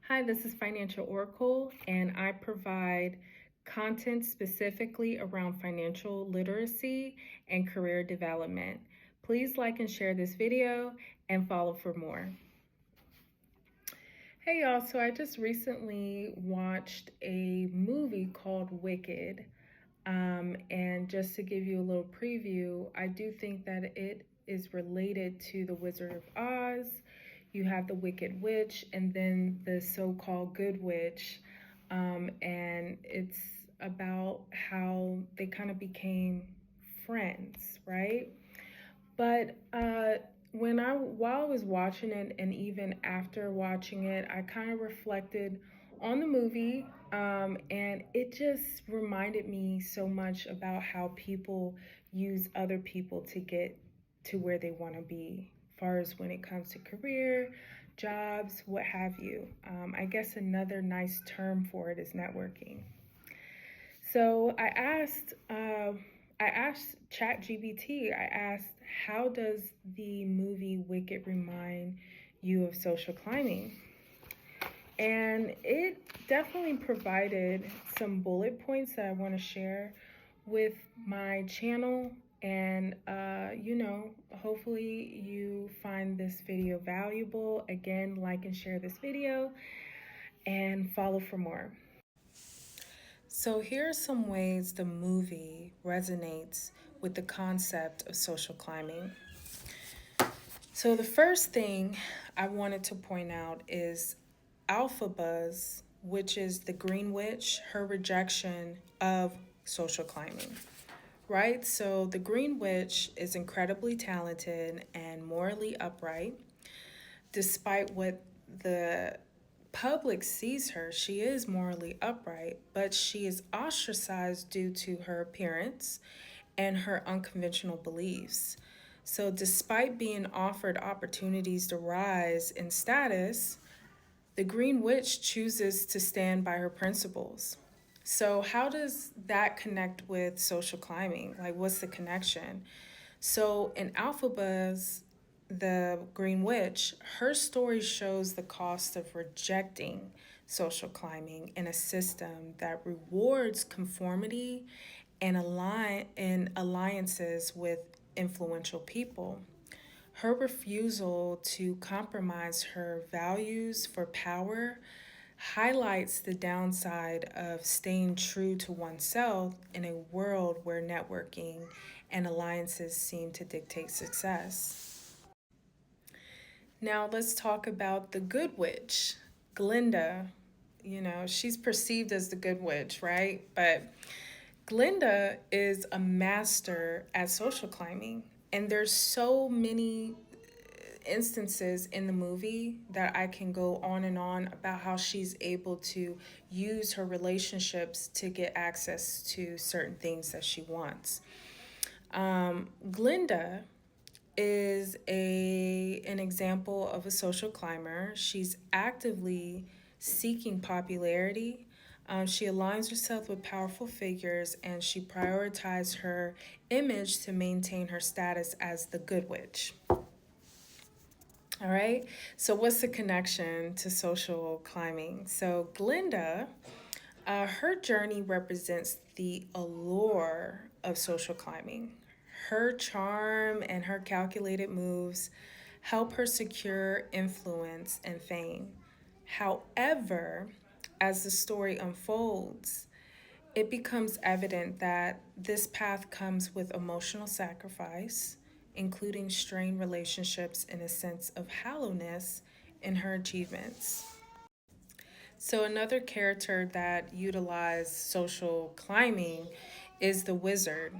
Hi, this is Financial Oracle, and I provide content specifically around financial literacy and career development. Please like and share this video and follow for more. Hey y'all, so I just recently watched a movie called Wicked. And just to give you a little preview, I do think that it is related to The Wizard of Oz. You have the Wicked Witch and then the so-called Good Witch. And it's about how they kind of became friends, right? But while I was watching it, and even after watching it, I kind of reflected on the movie, and it just reminded me so much about how people use other people to get to where they want to be, as far as when it comes to career, jobs, what have you. I guess another nice term for it is networking. So I asked ChatGPT. I asked, how does the movie Wicked remind you of social climbing? And it definitely provided some bullet points that I want to share with my channel. And, hopefully you find this video valuable. Again, like and share this video and follow for more. So here are some ways the movie resonates with the concept of social climbing. So the first thing I wanted to point out is Elphabaz, which is the Green Witch, her rejection of social climbing. Right? So the Green Witch is incredibly talented and morally upright. Despite what the public sees her, she is morally upright, but she is ostracized due to her appearance and her unconventional beliefs. So, despite being offered opportunities to rise in status, the Green Witch chooses to stand by her principles. So, how does that connect with social climbing? Like, what's the connection? So, in Elphabaz, the Green Witch, her story shows the cost of rejecting social climbing in a system that rewards conformity and alliances with influential people. Her refusal to compromise her values for power highlights the downside of staying true to oneself in a world where networking and alliances seem to dictate success. Now, let's talk about the Good Witch, Glinda. She's perceived as the Good Witch, right? But Glinda is a master at social climbing, and there's so many instances in the movie that I can go on and on about how she's able to use her relationships to get access to certain things that she wants. Glinda is an example of a social climber. She's actively seeking popularity. She aligns herself with powerful figures, and she prioritizes her image to maintain her status as the Good Witch. All right, so what's the connection to social climbing? So Glinda, her journey represents the allure of social climbing. Her charm and her calculated moves help her secure influence and fame. However, as the story unfolds, it becomes evident that this path comes with emotional sacrifice, including strained relationships and a sense of hollowness in her achievements. So, another character that utilized social climbing is the wizard.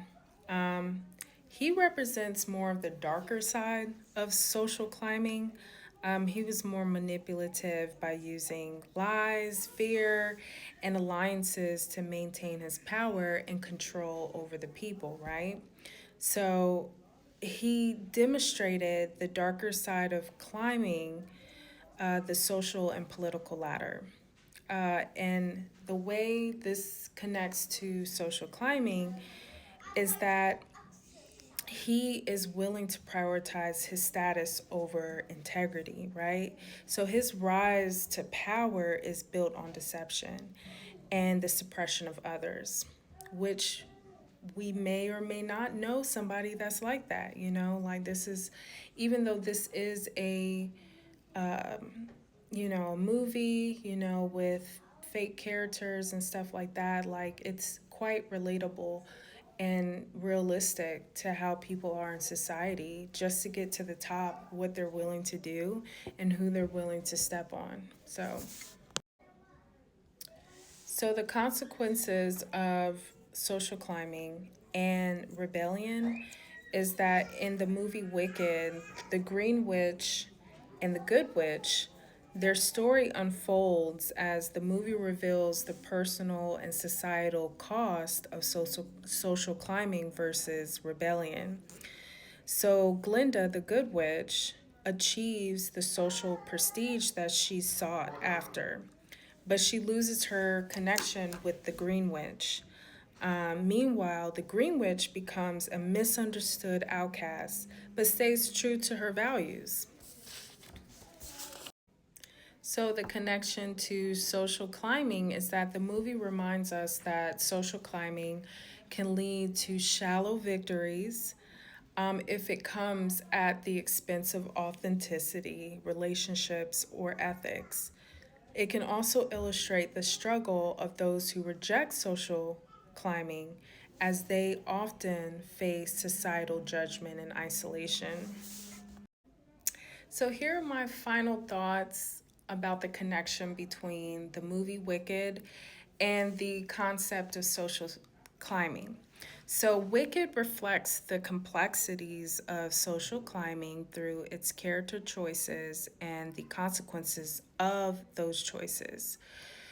Um, he represents more of the darker side of social climbing. He was more manipulative by using lies, fear, and alliances to maintain his power and control over the people, right? So he demonstrated the darker side of climbing the social and political ladder. And the way this connects to social climbing is that he is willing to prioritize his status over integrity, right? So his rise to power is built on deception and the suppression of others, which we may or may not know somebody that's like that, like this is, even though this is um, a movie, with fake characters and stuff like that, like it's quite relatable and realistic to how people are in society just to get to the top, what they're willing to do and who they're willing to step on. So the consequences of social climbing and rebellion is that in the movie Wicked, the Green Witch and the Good Witch, their story unfolds as the movie reveals the personal and societal cost of social climbing versus rebellion. So Glinda, the Good Witch, achieves the social prestige that she sought after, but she loses her connection with the Green Witch. Meanwhile, the Green Witch becomes a misunderstood outcast, but stays true to her values. So, the connection to social climbing is that the movie reminds us that social climbing can lead to shallow victories if it comes at the expense of authenticity, relationships, or ethics. It can also illustrate the struggle of those who reject social climbing, as they often face societal judgment and isolation. So, here are my final thoughts about the connection between the movie Wicked and the concept of social climbing. So, Wicked reflects the complexities of social climbing through its character choices and the consequences of those choices.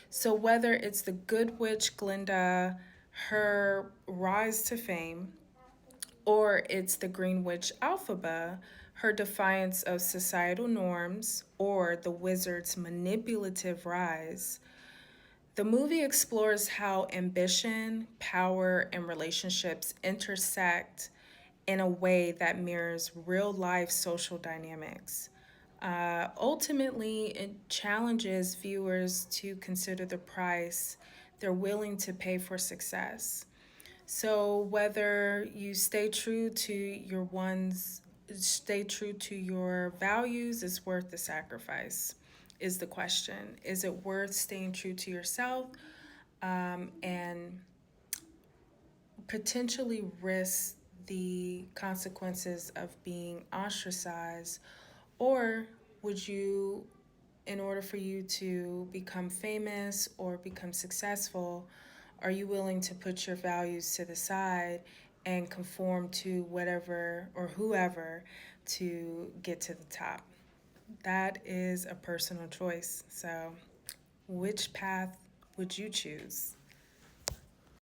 So, whether it's the good witch Glinda, her rise to fame, or it's the Green Witch Alphaba, her defiance of societal norms, or the wizard's manipulative rise, the movie explores how ambition, power, and relationships intersect in a way that mirrors real life social dynamics. Ultimately, it challenges viewers to consider the price they're willing to pay for success. So whether you stay true to your values is worth the sacrifice is the question. Is it worth staying true to yourself and potentially risk the consequences of being ostracized? Or would you, in order for you to become famous or become successful, are you willing to put your values to the side and conform to whatever or whoever to get to the top? That is a personal choice. So, which path would you choose?